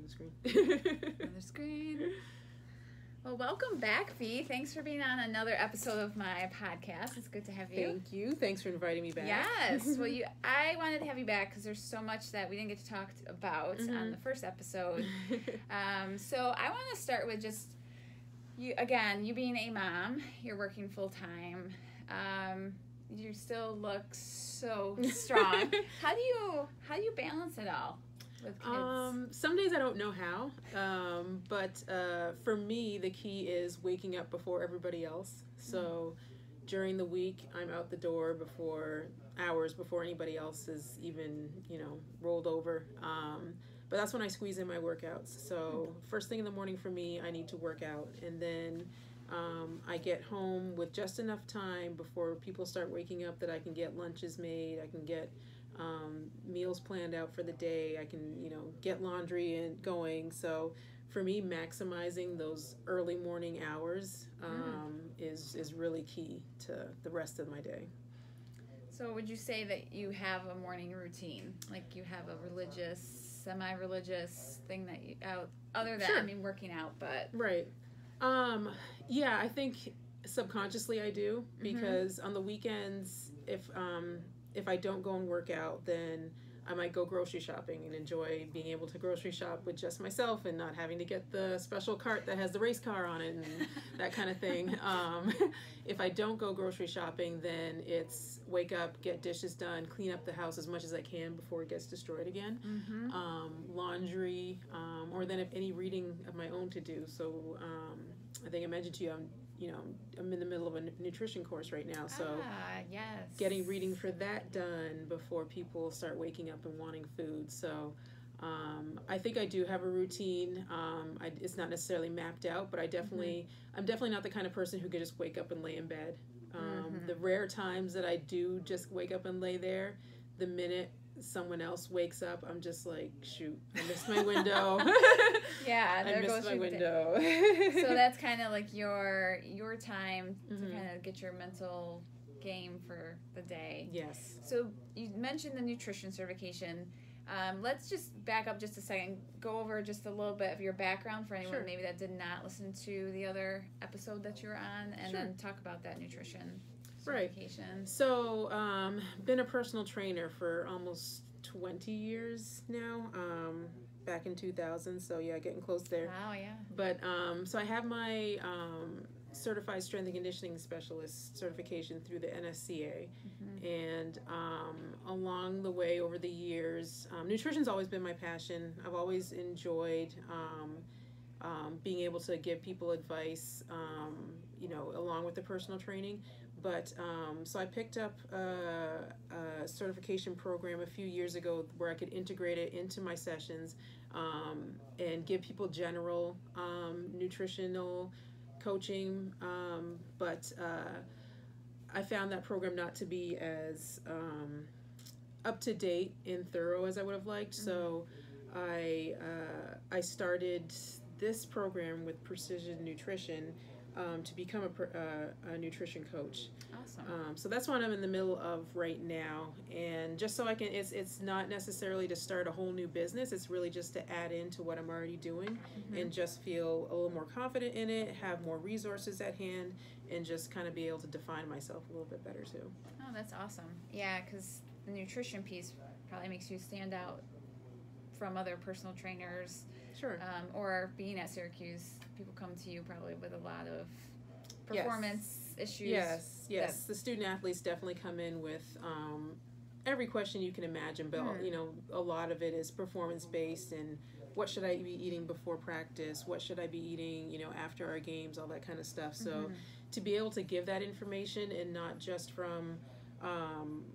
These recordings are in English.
the screen. On the screen. Well, welcome back, Fee. Thanks for being on another episode of my podcast. It's good to have you. Thank you. Thanks for inviting me back. Yes. Well, I wanted to have you back because there's so much that we didn't get to talk about on the first episode. So I want to start with just you being a mom. You're working full time. You still look so strong. How do you balance it all with kids? Some days I don't know how, but for me the key is waking up before everybody else. So during the week I'm out the door hours before anybody else is even rolled over. But that's when I squeeze in my workouts. So first thing in the morning for me, I need to work out, and then I get home with just enough time before people start waking up that I can get lunches made, I can get meals planned out for the day, I can get laundry and going. So for me, maximizing those early morning hours is really key to the rest of my day. So would you say that you have a morning routine, like you have a religious, semi-religious thing that you other than Sure. working out, but right. Yeah, I think subconsciously I do, because on the weekends, if I don't go and work out, then I might go grocery shopping and enjoy being able to grocery shop with just myself and not having to get the special cart that has the race car on it and that kind of thing. If I don't go grocery shopping, then it's wake up, get dishes done, clean up the house as much as I can before it gets destroyed again. Laundry, or then if any reading of my own to do. So I think I mentioned to you, I'm in the middle of a nutrition course right now, so yes. getting reading for that done before people start waking up and wanting food. So I think I do have a routine. It's not necessarily mapped out, but I'm definitely not the kind of person who could just wake up and lay in bed. The rare times that I do just wake up and lay there, the minute someone else wakes up, I'm just like, shoot, I missed my window. Yeah, I missed my window. So that's kind of like your time to kind of get your mental game for the day. Yes. So you mentioned the nutrition certification. Let's just back up just a second, go over just a little bit of your background for anyone maybe that did not listen to the other episode that you were on, and then talk about that nutrition certification. Right. So, been a personal trainer for almost 20 years now, back in 2000, so yeah, getting close there. Wow, yeah. But, so I have my Certified Strength and Conditioning Specialist certification through the NSCA, and along the way over the years, nutrition's always been my passion. I've always enjoyed being able to give people advice, along with the personal training. But so I picked up a certification program a few years ago where I could integrate it into my sessions and give people general nutritional coaching. But I found that program not to be as up to date and thorough as I would have liked. So I started this program with Precision Nutrition to become a nutrition coach. Awesome. So that's what I'm in the middle of right now, and just so I can, it's not necessarily to start a whole new business, it's really just to add into what I'm already doing and just feel a little more confident in it, have more resources at hand, and just kind of be able to define myself a little bit better too. Oh, that's awesome. Yeah, because the nutrition piece probably makes you stand out from other personal trainers. Sure. Or being at Syracuse, people come to you probably with a lot of performance issues. Yes. The student athletes definitely come in with every question you can imagine, but a lot of it is performance based, and what should I be eating before practice? What should I be eating, after our games? All that kind of stuff. So to be able to give that information, and not just from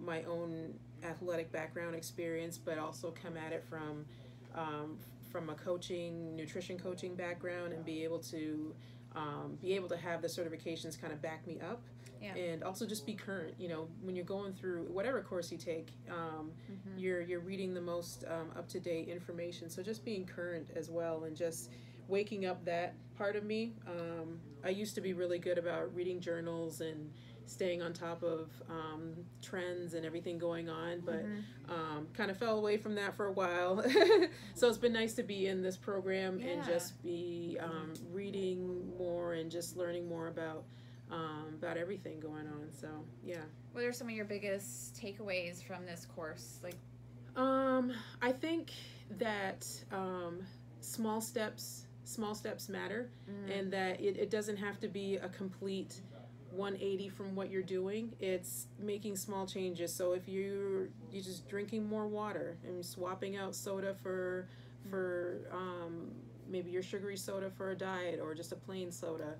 my own athletic background experience, but also come at it from a nutrition coaching background, and be able to have the certifications kind of back me up, and also just be current. When you're going through whatever course you take, you're reading the most up-to-date information. So just being current as well, and just waking up that part of me. I used to be really good about reading journals and staying on top of trends and everything going on, but kind of fell away from that for a while. So it's been nice to be in this program and just be reading more and just learning more about everything going on. So yeah. What are some of your biggest takeaways from this course? Like, I think that small steps matter, and that it doesn't have to be a complete 180 from what you're doing. It's making small changes. So if you're just drinking more water and swapping out soda for maybe your sugary soda for a diet or just a plain soda,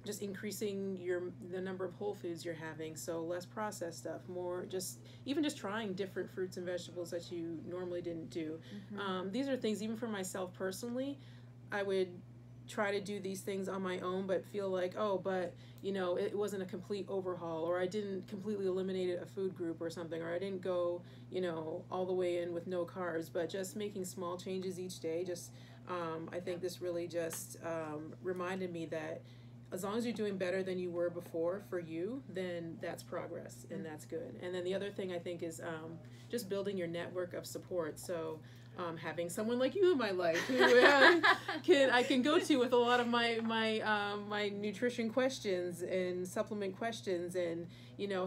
just increasing the number of whole foods you're having, so less processed stuff, more just trying different fruits and vegetables that you normally didn't do. These are things, even for myself personally, I would try to do these things on my own, but feel like, it wasn't a complete overhaul, or I didn't completely eliminate a food group or something, or I didn't go, all the way in with no carbs, but just making small changes each day. I think this really just reminded me that as long as you're doing better than you were before for you, then that's progress, and that's good. And then the other thing I think is just building your network of support. So having someone like you in my life who I can go to with a lot of my nutrition questions and supplement questions, and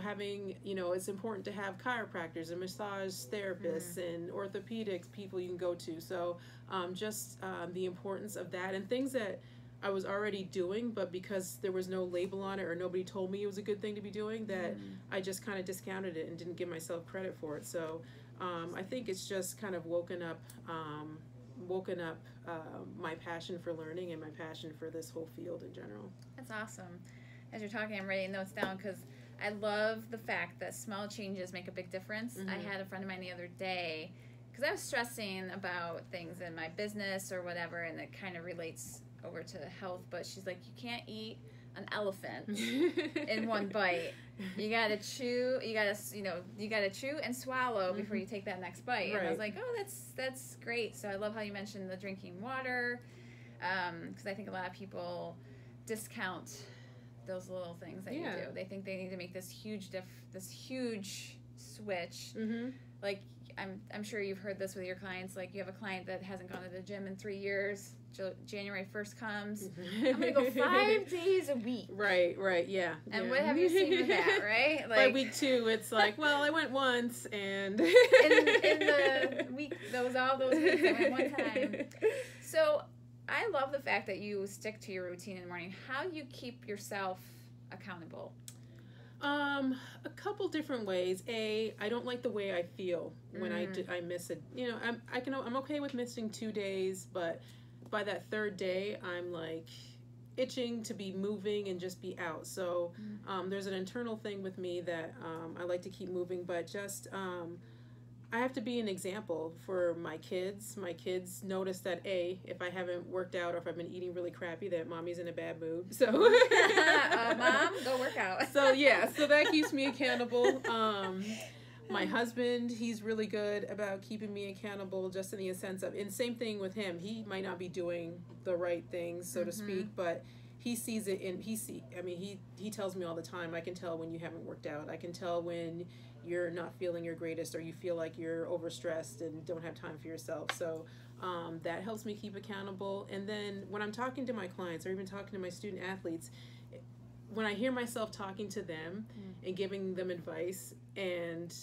having it's important to have chiropractors and massage therapists and orthopedics people you can go to. So the importance of that, and things that I was already doing, but because there was no label on it or nobody told me it was a good thing to be doing, that I just kind of discounted it and didn't give myself credit for it. So I think it's just kind of woken up my passion for learning and my passion for this whole field in general. That's awesome. As you're talking, I'm writing notes down because I love the fact that small changes make a big difference. I had a friend of mine the other day, because I was stressing about things in my business or whatever, and it kind of relates over to health, but she's like, you can't eat an elephant in one bite. You gotta chew. You gotta chew and swallow before you take that next bite. Right. And I was like, oh, that's great. So I love how you mentioned the drinking water, because I think a lot of people discount those little things that you do. They think they need to make this huge switch. Like I'm sure you've heard this with your clients. Like, you have a client that hasn't gone to the gym in 3 years. January 1st comes, I'm going to go 5 days a week. Right, yeah. And what have you seen with that, right? Like, by week 2, it's like, well, I went once, and... in the week, all those weeks, I went one time. So, I love the fact that you stick to your routine in the morning. How do you keep yourself accountable? A couple different ways. I don't like the way I feel when I miss it. I'm okay with missing 2 days, but by that third day, I'm like itching to be moving and just be out. So there's an internal thing with me that I like to keep moving, but just I have to be an example for my kids. My kids notice that if I haven't worked out or if I've been eating really crappy, that mommy's in a bad mood. So Mom, go work out. So that keeps me accountable. My husband, he's really good about keeping me accountable, just in the sense of, and same thing with him. He might not be doing the right things, so to speak, but he sees it, and he tells me all the time, I can tell when you haven't worked out. I can tell when you're not feeling your greatest, or you feel like you're overstressed and don't have time for yourself. So that helps me keep accountable. And then when I'm talking to my clients, or even talking to my student athletes, when I hear myself talking to them and giving them advice, and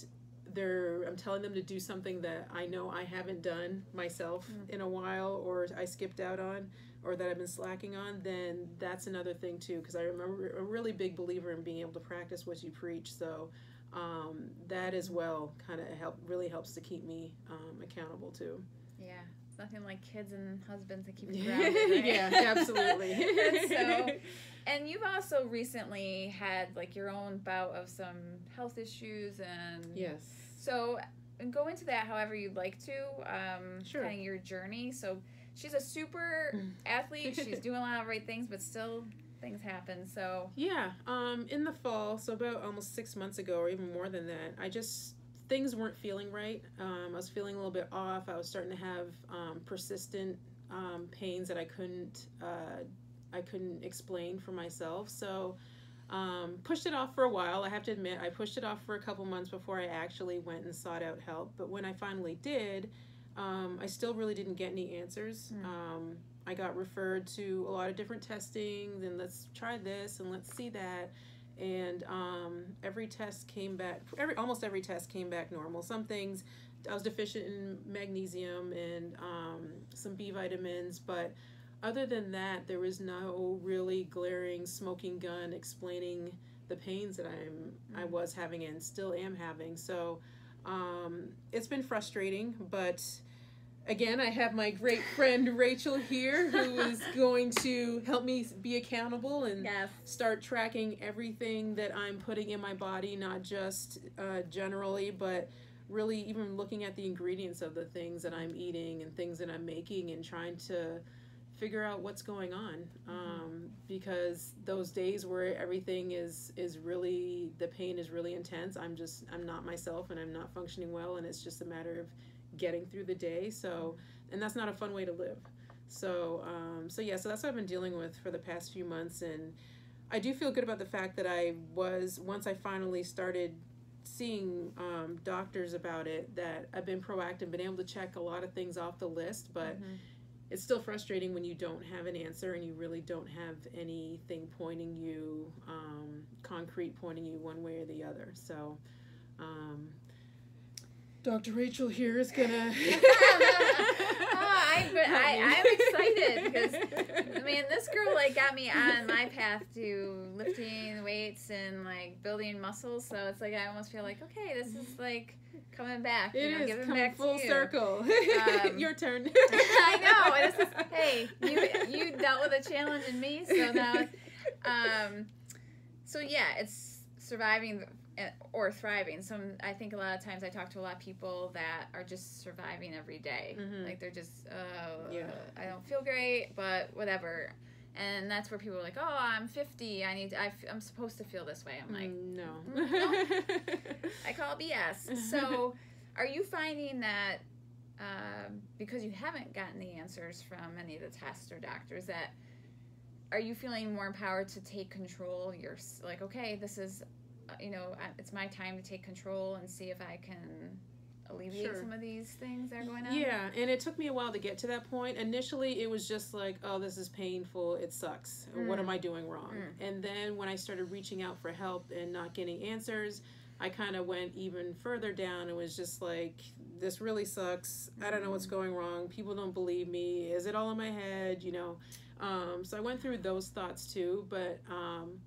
I'm telling them to do something that I know I haven't done myself in a while, or I skipped out on, or that I've been slacking on, then that's another thing too, because I'm a really big believer in being able to practice what you preach. So that as well kind of really helps to keep me accountable too. Yeah. It's nothing like kids and husbands that keep you grounded, right? Yeah, absolutely. And you've also recently had like your own bout of some health issues, and yes. So go into that however you'd like to. Sure. Kind of your journey. So she's a super athlete. She's doing a lot of right things, but still things happen. So yeah, in the fall, so about almost 6 months ago, or even more than that, things weren't feeling right. I was feeling a little bit off. I was starting to have persistent pains that I couldn't explain for myself. So pushed it off for a while. I have to admit, I pushed it off for a couple months before I actually went and sought out help. But when I finally did, I still really didn't get any answers. I got referred to a lot of different testings, and let's try this and let's see that. And every test came back, almost every test came back normal. Some things, I was deficient in magnesium and some B vitamins, but other than that, there was no really glaring smoking gun explaining the pains that I was having and still am having. So it's been frustrating, but again, I have my great friend Rachel here who is going to help me be accountable and start tracking everything that I'm putting in my body, not just generally, but really even looking at the ingredients of the things that I'm eating and things that I'm making and trying to figure out what's going on, because those days where everything is really, the pain is really intense, I'm not myself and I'm not functioning well, and it's just a matter of getting through the day. So, and that's not a fun way to live. So so that's what I've been dealing with for the past few months, and I do feel good about the fact that once I finally started seeing doctors about it, that I've been proactive, been able to check a lot of things off the list, but it's still frustrating when you don't have an answer and you really don't have anything pointing you, concrete pointing you one way or the other. So, Dr. Rachel here is gonna. I'm excited because, man, this girl got me on my path to lifting weights and building muscles. So it's I almost feel okay, this is coming back. It is giving coming back full to you. Circle. Your turn. I know. This is, hey, you dealt with a challenge in me, so now, so yeah, it's surviving or thriving. I think a lot of times I talk to a lot of people that are just surviving every day. They're just, I don't feel great, but whatever. And that's where people are oh, I'm 50. I'm supposed to feel this way. I'm no. I call it BS. So are you finding that because you haven't gotten the answers from any of the tests or doctors, that are you feeling more empowered to take control? You're okay, this is, it's my time to take control and see if I can alleviate some of these things that are going on? Yeah, and it took me a while to get to that point. Initially, it was just oh, this is painful, it sucks. What am I doing wrong? And then when I started reaching out for help and not getting answers, I kind of went even further down and was just this really sucks. I don't know what's going wrong. People don't believe me. Is it all in my head? So I went through those thoughts too, but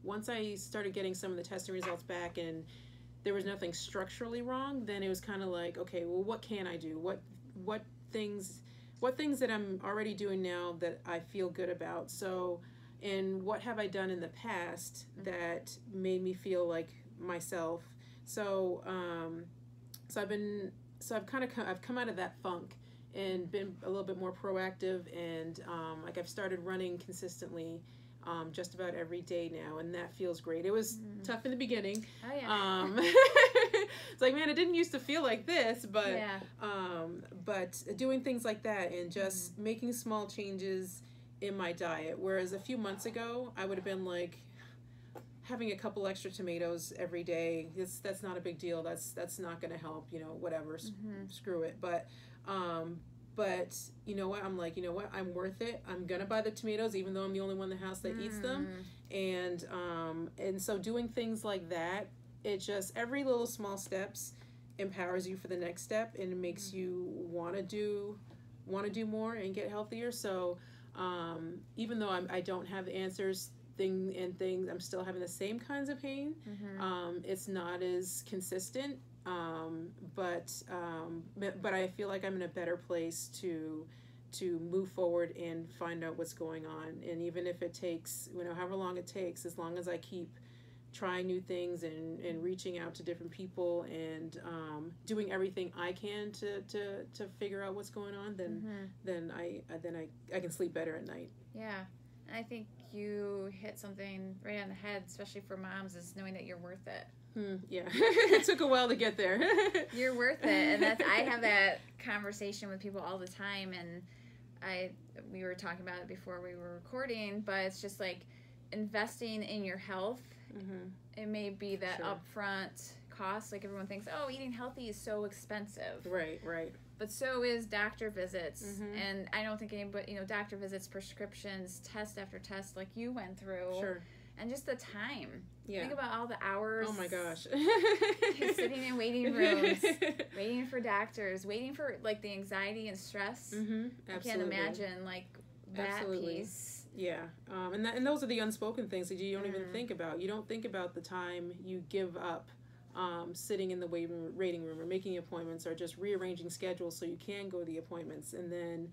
once I started getting some of the testing results back and there was nothing structurally wrong, then it was kind of okay, well, what can I do? What things that I'm already doing now that I feel good about? So, and what have I done in the past that made me feel like myself? So, I've come out of that funk and been a little bit more proactive, and I've started running consistently just about every day now, and that feels great. It was tough in the beginning. Oh yeah. It's man, it didn't used to feel like this, but but doing things like that and just making small changes in my diet, whereas a few months ago I would have been having a couple extra tomatoes every day, that's not a big deal. That's not going to help. Whatever. Screw it. But you know what? I'm you know what? I'm worth it. I'm gonna buy the tomatoes, even though I'm the only one in the house that eats them. And so doing things like that, it just, every little small steps empowers you for the next step, and it makes you want to do more and get healthier. So even though I don't have the answers, things, I'm still having the same kinds of pain. It's not as consistent, but I feel like I'm in a better place to move forward and find out what's going on. And even if it takes, however long it takes, as long as I keep trying new things and reaching out to different people and doing everything I can to figure out what's going on, then I can sleep better at night. Yeah. I think you hit something right on the head, especially for moms, is knowing that you're worth it. Yeah. It took a while to get there. You're worth it. And I have that conversation with people all the time, and we were talking about it before we were recording, but it's just investing in your health it may be that Sure. upfront cost. Like everyone thinks, oh, eating healthy is so expensive. Right. But so is doctor visits. And I don't think anybody, doctor visits, prescriptions, test after test like you went through. Sure. And just the time. Yeah. Think about all the hours. Oh my gosh. Sitting in waiting rooms, waiting for doctors, waiting for like the anxiety and stress. Absolutely. I can't imagine like that piece. Yeah. And those are the unspoken things that you don't even think about. You don't think about the time you give up sitting in the waiting room or making appointments or just rearranging schedules so you can go to the appointments. And then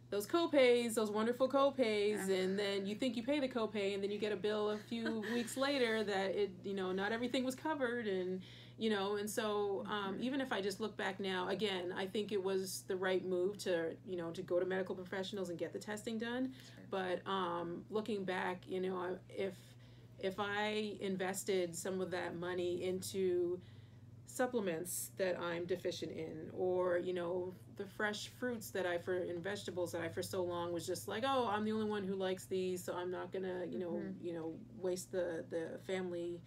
those co-pays, those wonderful co-pays, and then you think you pay the co-pay, and then you get a bill a few weeks later that not everything was covered, and so even if I just look back now, again, I think it was the right move to go to medical professionals and get the testing done. But looking back, if I invested some of that money into supplements that I'm deficient in, or the fresh fruits and vegetables that I for so long was just like, oh, I'm the only one who likes these, so I'm not gonna waste the family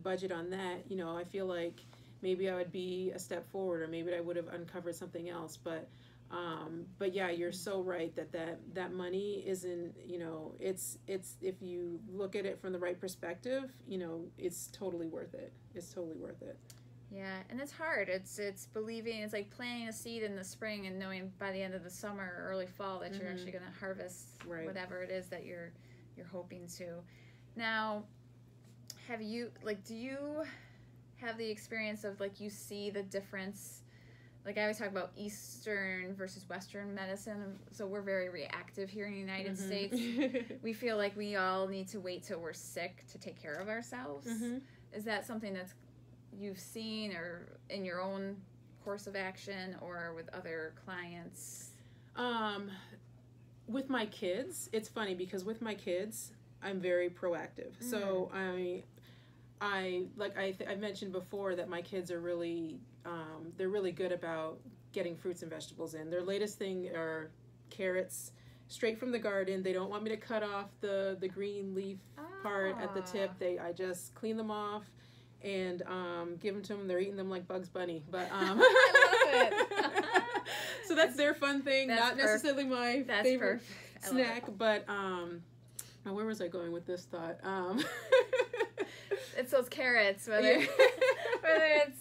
budget on that. I feel like maybe I would be a step forward, or maybe I would have uncovered something else. But yeah, you're so right that money isn't, it's if you look at it from the right perspective, it's totally worth it. It's totally worth it. Yeah, and it's hard. It's believing, it's like planting a seed in the spring and knowing by the end of the summer or early fall that you're actually going to harvest whatever it is that you're hoping to. Now, do you have the experience of like you see the difference? Like I always talk about Eastern versus Western medicine. So we're very reactive here in the United States. We feel like we all need to wait till we're sick to take care of ourselves. Is that something that's you've seen or in your own course of action or with other clients? With my kids, it's funny because with my kids, I'm very proactive. So I mentioned before that my kids are really they're really good about getting fruits and vegetables in. Their latest thing are carrots straight from the garden. They don't want me to cut off the green leaf part at the tip. I just clean them off and give them to them. They're eating them like Bugs Bunny. But I love it. So that's their fun thing. Not necessarily my favorite snack. But where was I going with this thought? It's those carrots, whether it's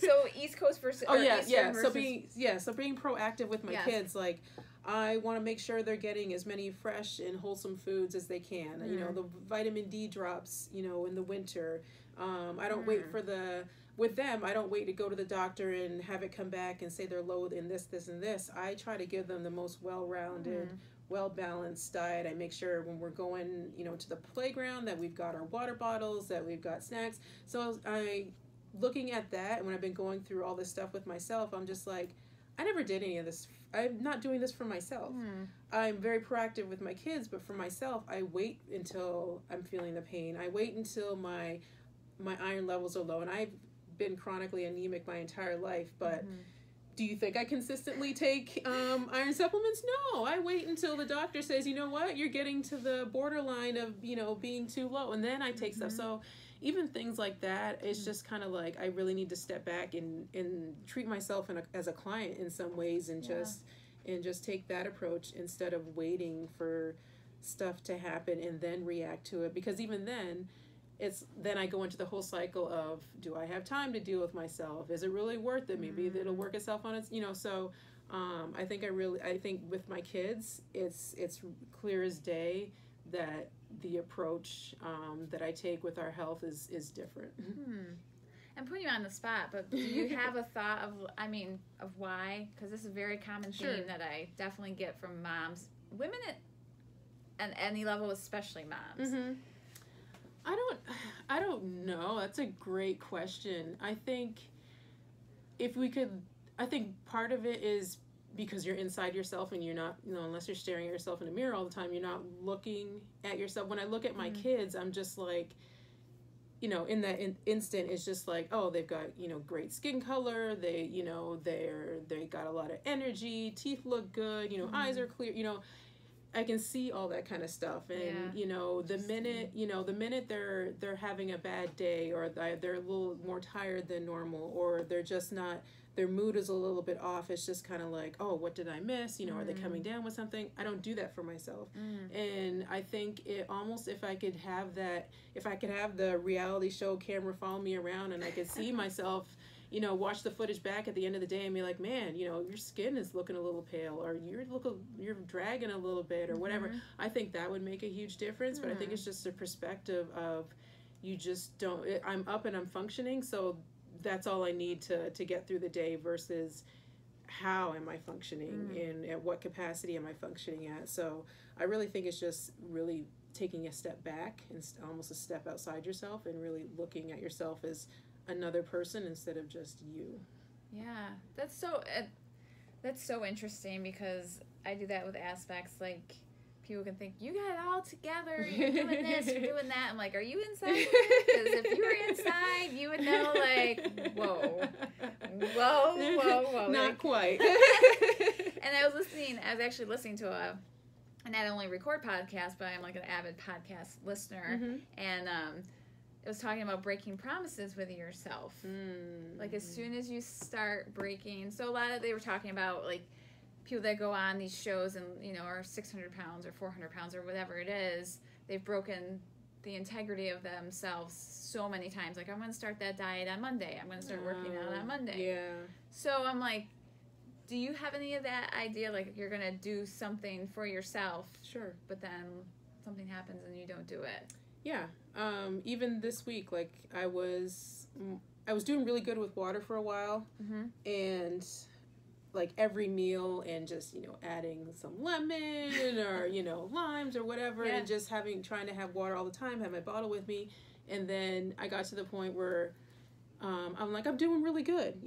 so East Coast versus So being proactive with my kids, like I want to make sure they're getting as many fresh and wholesome foods as they can. The vitamin D drops, in the winter. I don't wait with them, I don't wait to go to the doctor and have it come back and say they're low in this, and this. I try to give them the most well-rounded, well-balanced diet. I make sure when we're going, to the playground that we've got our water bottles, that we've got snacks. So looking at that, and when I've been going through all this stuff with myself, I'm just like, I never did any of this. I'm not doing this for myself. I'm very proactive with my kids, but for myself, I wait until I'm feeling the pain. I wait until my iron levels are low, and I've been chronically anemic my entire life, but do you think I consistently take iron supplements? No, I wait until the doctor says, you know what, you're getting to the borderline of, being too low, and then I take stuff. So even things like that, it's just kind of like I really need to step back and treat myself as a client in some ways, and just take that approach instead of waiting for stuff to happen and then react to it. Because even then, then I go into the whole cycle of, do I have time to deal with myself? Is it really worth it? Maybe it'll work itself on its, so I think with my kids, it's clear as day that the approach that I take with our health is different. I'm putting you on the spot, but do you have a thought of why? Because this is a very common theme that I definitely get from moms, women at any level, especially moms. I don't know. That's a great question. I think part of it is because you're inside yourself and you're not, unless you're staring at yourself in the mirror all the time, you're not looking at yourself. When I look at my kids, I'm just like, in that instant, it's just like, oh, they've got, great skin color. They got a lot of energy. Teeth look good. Eyes are clear. I can see all that kind of stuff. And, the minute they're having a bad day, or they're a little more tired than normal, or they're just not, their mood is a little bit off. It's just kind of like, oh, what did I miss? Are they coming down with something? I don't do that for myself. And I think it almost, if I could have the reality show camera follow me around, and I could see myself, watch the footage back at the end of the day and be like, man, your skin is looking a little pale, or you're dragging a little bit, or whatever. I think that would make a huge difference. But I think it's just a perspective of, you just don't, I'm up and I'm functioning, so that's all I need to get through the day, versus how am I functioning and at what capacity am I functioning at. So I really think it's just really taking a step back and almost a step outside yourself, and really looking at yourself as another person instead of just you. Yeah, that's so interesting, because I do that with aspects like, people can think, you got it all together, you're doing this, you're doing that. I'm like, are you inside? Because if you were inside, you would know, like, whoa. Not like, quite. And I was actually listening to I not only record podcasts, but I'm like an avid podcast listener. And it was talking about breaking promises with yourself. Like, as soon as you start breaking, so they were talking about, like, people that go on these shows and, are 600 pounds or 400 pounds or whatever it is, they've broken the integrity of themselves so many times. Like, I'm going to start that diet on Monday. I'm going to start working out on Monday. Yeah. So I'm like, do you have any of that idea? Like, you're going to do something for yourself. Sure. But then something happens and you don't do it. Yeah. Even this week, like, I was doing really good with water for a while. And like every meal, and just adding some lemon or limes or whatever, and just trying to have water all the time, have my bottle with me. And then I got to the point where I'm like, I'm doing really good,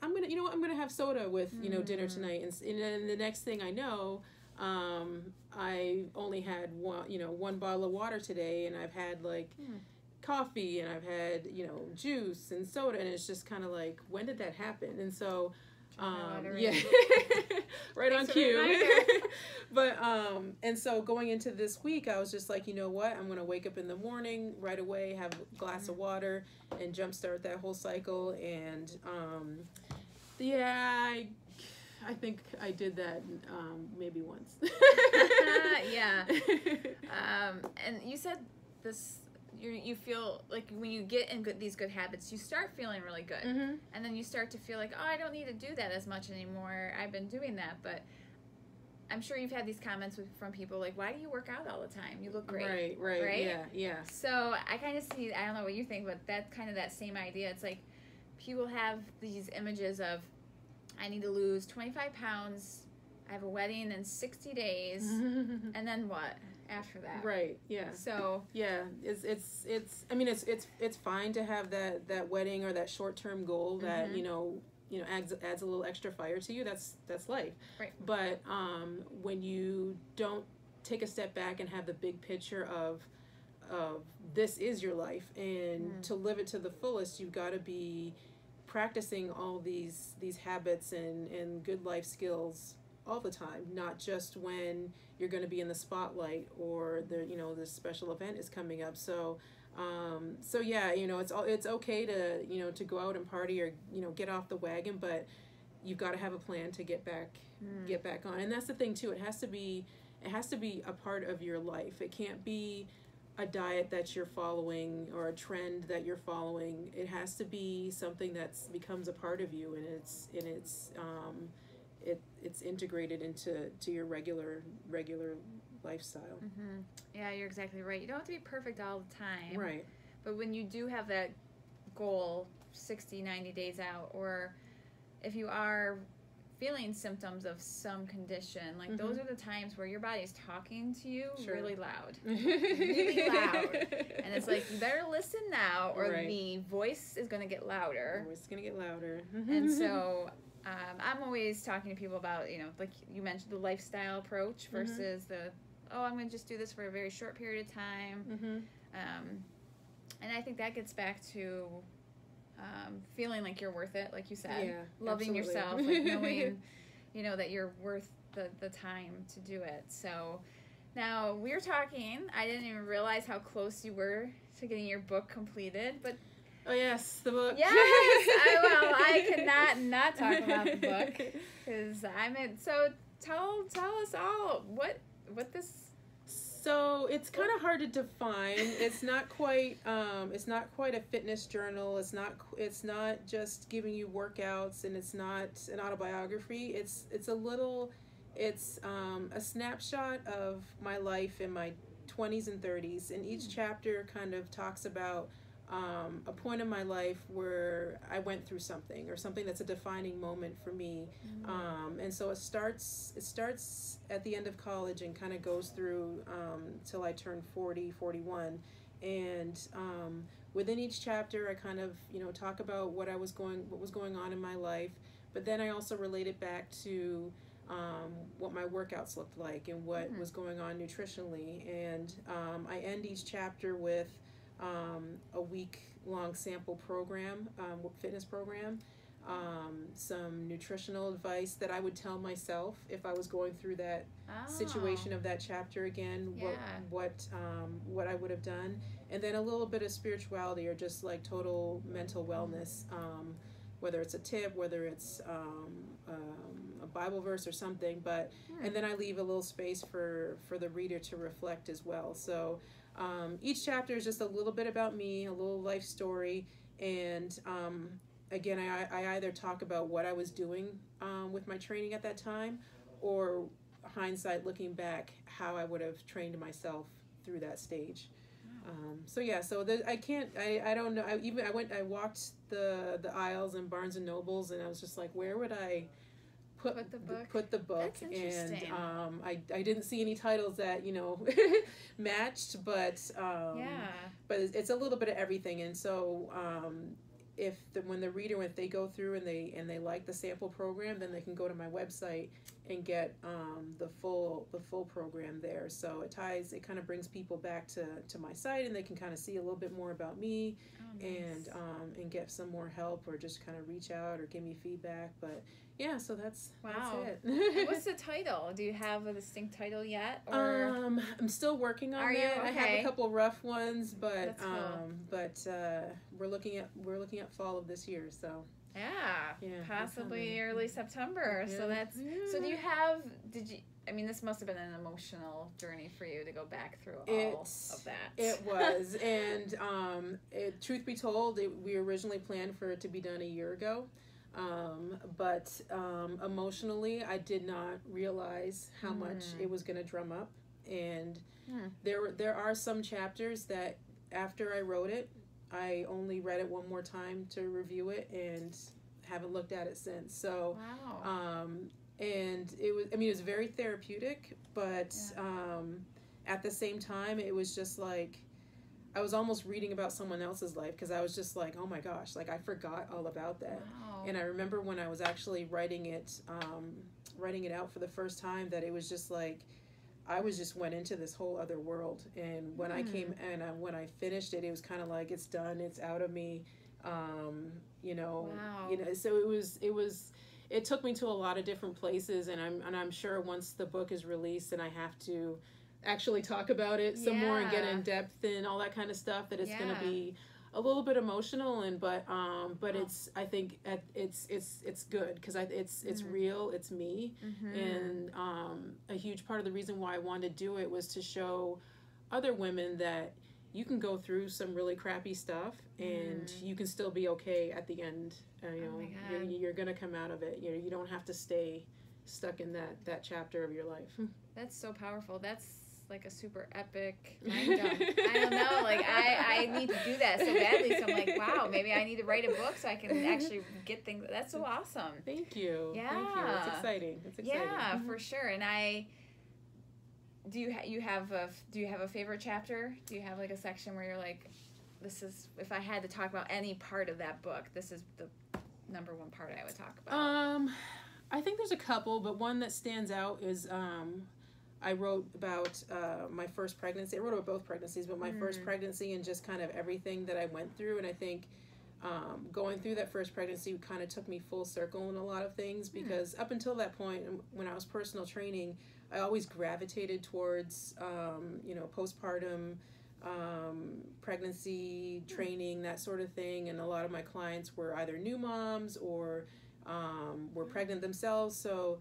I'm gonna have soda with dinner tonight, and then the next thing I know, I only had one bottle of water today, and I've had like coffee, and I've had juice and soda, and it's just kind of like, when did that happen? And so yeah, right on cue. But and so going into this week, I was just like, you know what, I'm gonna wake up in the morning right away, have a glass of water, and jumpstart that whole cycle. And I think I did that maybe once. Yeah. And you said this, you feel like when you get in these good habits, you start feeling really good. And then you start to feel like, oh, I don't need to do that as much anymore. I've been doing that. But I'm sure you've had these comments from people like, why do you work out all the time? You look great. Right? Yeah. So I kind of see, I don't know what you think, but that's kind of that same idea. It's like people have these images of, I need to lose 25 pounds, I have a wedding in 60 days, and then what after that? Right. Yeah. So yeah, it's fine to have that wedding or that short-term goal that adds a little extra fire to you. That's life. Right. But when you don't take a step back and have the big picture of this is your life, and to live it to the fullest, you've got to be practicing all these habits and good life skills all the time, not just when you're going to be in the spotlight or this special event is coming up. So yeah, it's okay to go out and party or get off the wagon, but you've got to have a plan to get back on. And that's the thing too, it has to be a part of your life. It can't be a diet that you're following or a trend that you're following. It has to be something that becomes a part of you, and it's integrated into your regular lifestyle. Yeah, you're exactly right. You don't have to be perfect all the time. Right. But when you do have that goal 60, 90 days out, or if you are feeling symptoms of some condition, like those are the times where your body is talking to you really loud. Really loud. And it's like, you better listen now, or the voice is going to get louder. The voice is going to get louder. And so I'm always talking to people about, like you mentioned, the lifestyle approach versus I'm going to just do this for a very short period of time. And I think that gets back to feeling like you're worth it, like you said. Yeah, loving absolutely. yourself, like knowing, you know, that you're worth the time to do it. So now we were talking, I didn't even realize how close you were to getting your book completed, but oh yes, the book. Yes, I cannot not talk about the book because I'm in. So tell us all what this. So it's kind of hard to define. It's not quite a fitness journal. It's not just giving you workouts, and it's not an autobiography. It's a snapshot of my life in my 20s and 30s, and each chapter kind of talks about a point in my life where I went through something, or something that's a defining moment for me. And so it starts at the end of college and kind of goes through till I turn 40, 41. And within each chapter, I kind of, talk about what was going on in my life, but then I also relate it back to what my workouts looked like and what was going on nutritionally. And I end each chapter with a week-long sample program, fitness program, some nutritional advice that I would tell myself if I was going through that situation of that chapter again, what I would have done, and then a little bit of spirituality or just like total mental wellness, whether it's a tip, whether it's a Bible verse or something, but and then I leave a little space for the reader to reflect as well. So each chapter is just a little bit about me, a little life story, and again, I either talk about what I was doing with my training at that time, or hindsight, looking back, how I would have trained myself through that stage. So I don't know. I walked the aisles in Barnes and Nobles, and I was just like, where would I put the book? That's interesting. And I didn't see any titles that matched, but it's a little bit of everything. And so when the reader, if they go through and they like the sample program, then they can go to my website and get the full program there. So it kind of brings people back to my site, and they can kind of see a little bit more about me. Nice. And get some more help, or just kind of reach out or give me feedback. But yeah, so that's it. What's the title? Do you have a distinct title yet? Or I'm still working on that. Okay. I have a couple rough ones, but we're looking at fall of this year. So possibly early September. Yeah. So that's so. This must have been an emotional journey for you to go back through all of that. It was, and truth be told, we originally planned for it to be done a year ago, but emotionally, I did not realize how much it was going to drum up, and there are some chapters that after I wrote it, I only read it one more time to review it, and haven't looked at it since. So. Wow. And it was very therapeutic, but at the same time, it was just like, I was almost reading about someone else's life, because I was just like, oh my gosh, like I forgot all about that. Wow. And I remember when I was actually writing it out for the first time, that it was just like, I went into this whole other world. And when I came and when I finished it, it was kind of like, it's done, it's out of me, Wow. So it took me to a lot of different places, and I'm sure once the book is released and I have to actually talk about it some more and get in depth and all that kind of stuff, that it's going to be a little bit emotional, but it's, I think it's good, because it's real, it's me, and a huge part of the reason why I wanted to do it was to show other women that you can go through some really crappy stuff, and you can still be okay at the end. You're gonna come out of it. You don't have to stay stuck in that chapter of your life. That's so powerful. That's like a super epic mind dump. I don't know. Like I need to do that so badly. So I'm like, wow, maybe I need to write a book so I can actually get things. That's so awesome. Thank you. Yeah. Thank you. It's exciting. Yeah, for sure. And do you have a favorite chapter? Do you have like a section where you're like, this is, if I had to talk about any part of that book, this is the number one part I would talk about? I think there's a couple, but one that stands out is I wrote about my first pregnancy. I wrote about both pregnancies, but my first pregnancy, and just kind of everything that I went through. And I think going through that first pregnancy kind of took me full circle in a lot of things, because up until that point, when I was personal training, I always gravitated towards, postpartum, pregnancy training, that sort of thing. And a lot of my clients were either new moms or were pregnant themselves. So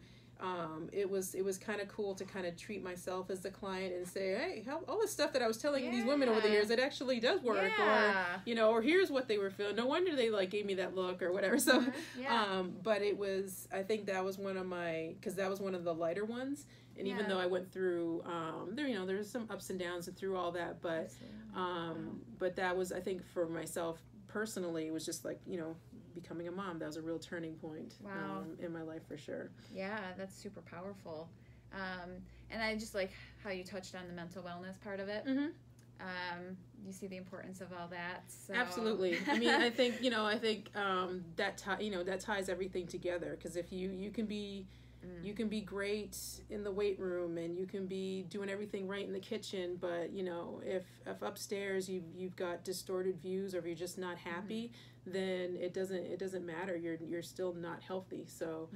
it was kind of cool to kind of treat myself as the client and say, hey, all the stuff that I was telling these women over the years, it actually does work, or here's what they were feeling. No wonder they gave me that look or whatever. So, but I think that was because that was one of the lighter ones. And even though I went through, there's some ups and downs and through all that, but that was, I think for myself personally, it was just becoming a mom. That was a real turning point in my life for sure. Yeah, that's super powerful. And I just like how you touched on the mental wellness part of it. Mm-hmm. You see the importance of all that. So. Absolutely. I mean, I think that ties everything together, because if you can be great in the weight room and you can be doing everything right in the kitchen, but if upstairs you've got distorted views, or if you're just not happy, then it doesn't matter. You're still not healthy. So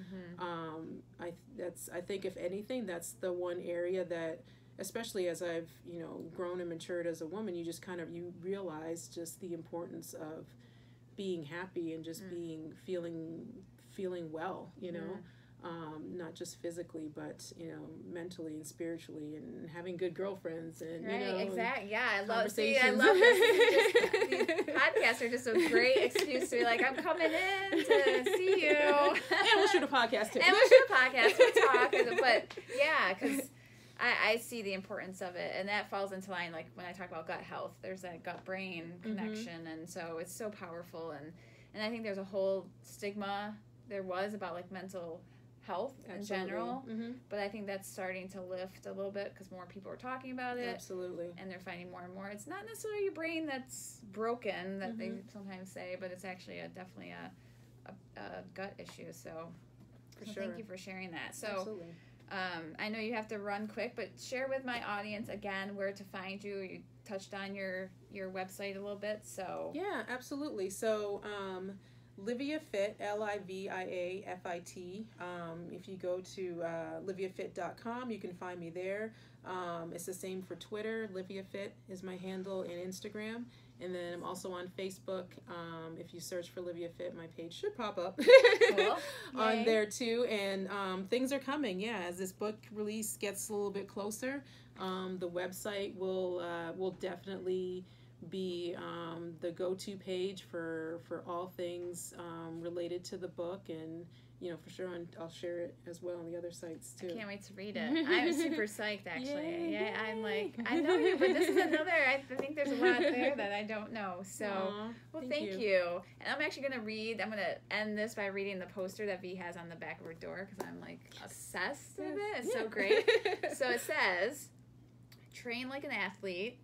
I think if anything, that's the one area that, especially as I've grown and matured as a woman, you just you realize just the importance of being happy and just feeling well, not just physically, but mentally and spiritually, and having good girlfriends and exactly. Yeah, I love this. These podcasts are just a great excuse to be like, I'm coming in to see you, and we'll shoot a podcast too. We'll talk, but because I see the importance of it, and that falls into line when I talk about gut health. There's that gut brain connection, and so it's so powerful, and I think there's a whole stigma there was about mental health in general, but I think that's starting to lift a little bit because more people are talking about it. Absolutely. And they're finding more and more it's not necessarily your brain that's broken that they sometimes say, but it's actually definitely a gut issue. So thank you for sharing that. So absolutely. I know you have to run quick, but share with my audience again where to find you. You touched on your website a little bit, so yeah, absolutely. So Livia Fit, LIVIAFIT. If you go to liviafit.com, you can find me there. It's the same for Twitter. Livia Fit is my handle, and Instagram. And then I'm also on Facebook. If you search for Livia Fit, my page should pop up on there too. And things are coming. As this book release gets a little bit closer, the website will definitely be the go-to page for all things related to the book, and for sure I'll share it as well on the other sites too. I can't wait to read it. I'm super psyched actually. Yeah, I'm like, I know you, but this is another, I think there's a lot there that I don't know. So thank you. And I'm actually going to end this by reading the poster that V has on the back of her door, because I'm obsessed with it. It's so great. So it says, train like an athlete,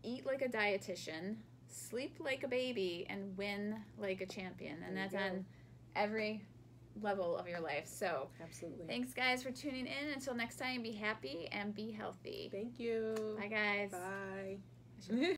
eat like a dietitian, sleep like a baby, and win like a champion. And that's on every level of your life. So absolutely. Thanks guys for tuning in. Until next time, be happy and be healthy. Thank you. Bye guys. Bye.